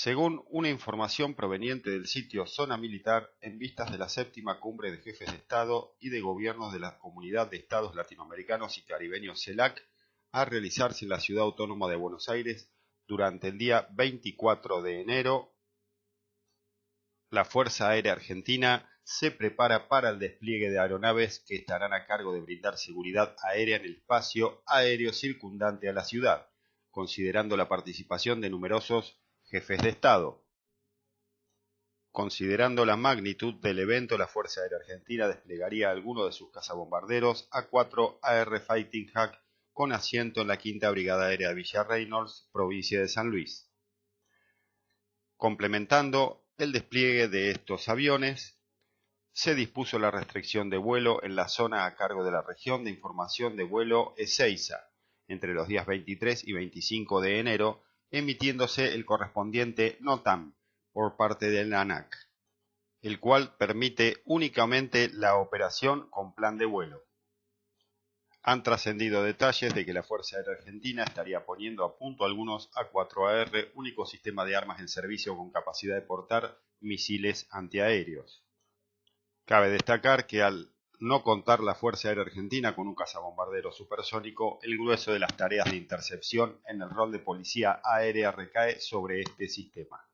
Según una información proveniente del sitio Zona Militar, en vistas de la séptima cumbre de jefes de Estado y de gobiernos de la Comunidad de Estados Latinoamericanos y Caribeños CELAC, a realizarse en la Ciudad Autónoma de Buenos Aires durante el día 24 de enero, la Fuerza Aérea Argentina se prepara para el despliegue de aeronaves que estarán a cargo de brindar seguridad aérea en el espacio aéreo circundante a la ciudad, considerando la participación de numerosos jefes de Estado. Considerando la magnitud del evento, la Fuerza Aérea Argentina desplegaría algunos de sus cazabombarderos A4 AR Fighting Hawk con asiento en la Quinta Brigada Aérea de Villa Reynolds, provincia de San Luis. Complementando el despliegue de estos aviones, se dispuso la restricción de vuelo en la zona a cargo de la Región de Información de Vuelo Ezeiza, entre los días 23 y 25 de enero, emitiéndose el correspondiente NOTAM por parte del ANAC, el cual permite únicamente la operación con plan de vuelo. Han trascendido detalles de que la Fuerza Aérea Argentina estaría poniendo a punto algunos A4AR, único sistema de armas en servicio con capacidad de portar misiles antiaéreos. Cabe destacar que al no contar la Fuerza Aérea Argentina con un cazabombardero supersónico, el grueso de las tareas de intercepción en el rol de policía aérea recae sobre este sistema.